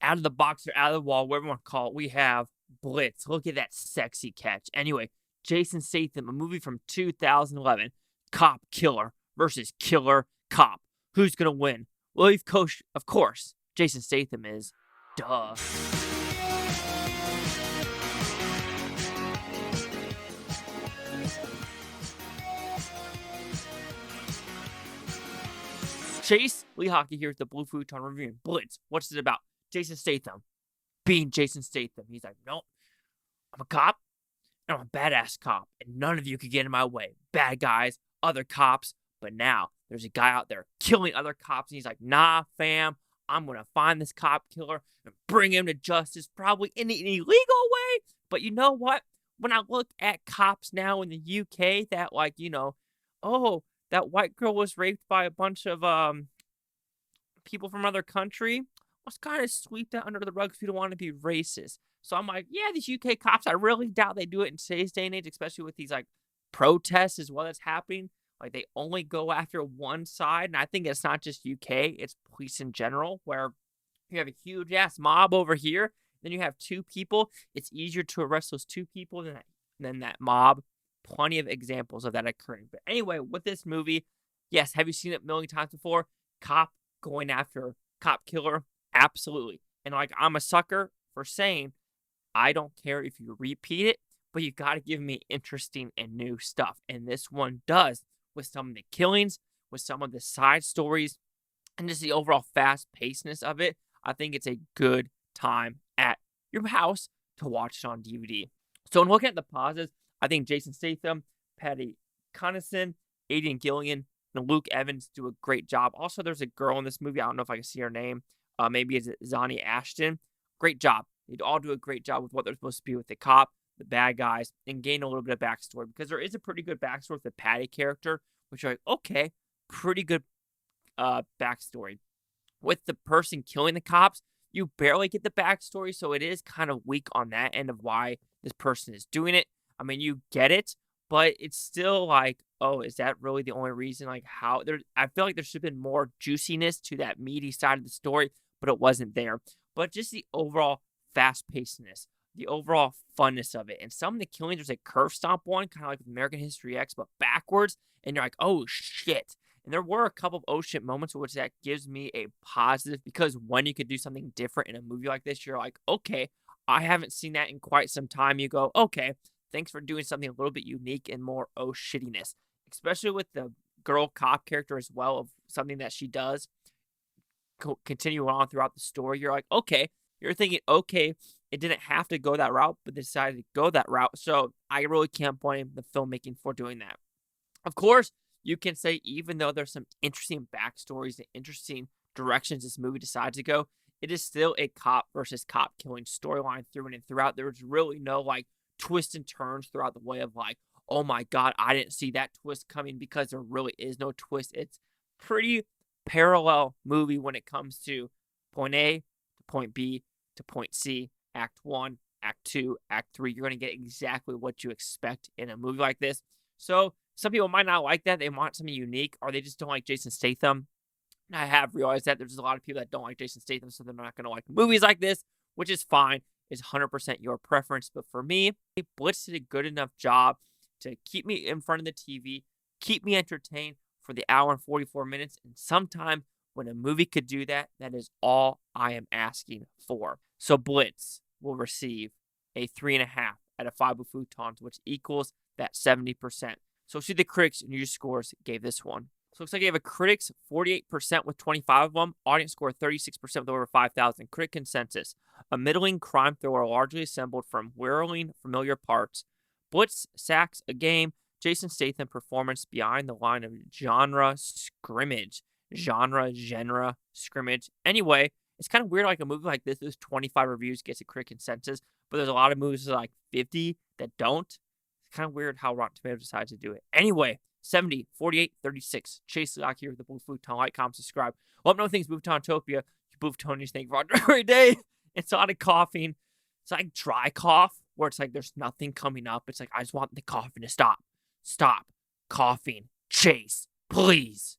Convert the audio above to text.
out of the box or out of the wall, whatever you want to call it, we have Blitz. Look at that sexy catch. Anyway, Jason Statham, a movie from 2011, cop killer versus killer cop. Who's going to win? Well, of course, Jason Statham is. Duh. Chase, Lee Hockey here with the Blue Futon reviewing Blitz. What's it about? Jason Statham being Jason Statham. He's like, nope, I'm a cop, and I'm a badass cop, and none of you can get in my way. Bad guys, other cops, but now there's a guy out there killing other cops, and he's like, nah, fam, I'm going to find this cop killer and bring him to justice, probably in an illegal way, but you know what? When I look at cops now in the UK that, like, that white girl was raped by a bunch of people from another country, let's kind of sweep that under the rug because we don't want to be racist. So I'm like, yeah, these UK cops, I really doubt they do it in today's day and age, especially with these like protests as well that's happening. Like they only go after one side. And I think it's not just UK, it's police in general, where you have a huge ass mob over here. Then you have two people. It's easier to arrest those two people than that mob. Plenty of examples of that occurring. But anyway, with this movie, yes, have you seen it a million times before? Cop going after cop killer? Absolutely. And like, I'm a sucker for saying, I don't care if you repeat it, but you got to give me interesting and new stuff. And this one does, with some of the killings, with some of the side stories, and just the overall fast-pacedness of it. I think it's a good time at your house to watch it on DVD. So in looking at the positives, I think Jason Statham, Paddy, Considine, Aidan, Gillen, and Luke Evans do a great job. Also, there's a girl in this movie. I don't know if I can see her name. Maybe it's Zawe, Ashton. Great job. They all do a great job with what they're supposed to be with the cop, the bad guys, and gain a little bit of backstory. Because there is a pretty good backstory with the Paddy character, which you're like, okay, pretty good backstory. With the person killing the cops, you barely get the backstory, so it is kind of weak on that end of why this person is doing it. I mean, you get it, but it's still like, oh, is that really the only reason? Like, how there? I feel like there should have been more juiciness to that meaty side of the story, but it wasn't there. But just the overall fast-pacedness, the overall funness of it, and some of the killings, there's a curve stomp one, kind of like with American History X, but backwards, and you're like, oh shit. And there were a couple of oh shit moments, which that gives me a positive, because when you could do something different in a movie like this, you're like, okay, I haven't seen that in quite some time. You go, okay, thanks for doing something a little bit unique and more oh shittiness, especially with the girl cop character as well, of something that she does continue on throughout the story. You're like, okay, you're thinking, okay, it didn't have to go that route, but they decided to go that route. So I really can't blame the filmmaking for doing that. Of course, you can say, even though there's some interesting backstories and interesting directions this movie decides to go, it is still a cop versus cop killing storyline through and throughout. There's really no like twists and turns throughout the way of like, oh my God, I didn't see that twist coming, because there really is no twist. It's pretty parallel movie when it comes to point A to point B to point C, Act 1, Act 2, Act 3. You're going to get exactly what you expect in a movie like this. So some people might not like that. They want something unique, or they just don't like Jason Statham. And I have realized that there's a lot of people that don't like Jason Statham, so they're not going to like movies like this, which is fine. It's 100% your preference. But for me, Blitz did a good enough job to keep me in front of the TV, keep me entertained for the hour and 44 minutes. And sometimes when a movie could do that, that is all I am asking for. So Blitz will receive a 3.5 out of 5 Futons, which equals that 70%. So see the critics and user scores gave this one. So it looks like you have a critics 48% with 25 of them, audience score 36% with over 5,000. Critic consensus: a middling crime thriller largely assembled from whirling familiar parts. Blitz sacks a game. Jason Statham performance behind the line of genre scrimmage. Anyway, it's kind of weird, like a movie like this, there's 25 reviews, gets a critic consensus, but there's a lot of movies like 50 that don't. It's kind of weird how Rotten Tomatoes decides to do it. Anyway, 70, 48, 36. Chase Lock here with the Blue Futon. Like, comment, subscribe. Let me know things Bluetoontopia. You Blue Futonians, thank you for every day. It's not a coughing. It's like dry cough, where it's like there's nothing coming up. It's like, I just want the coughing to stop. Stop coughing. Chase, please.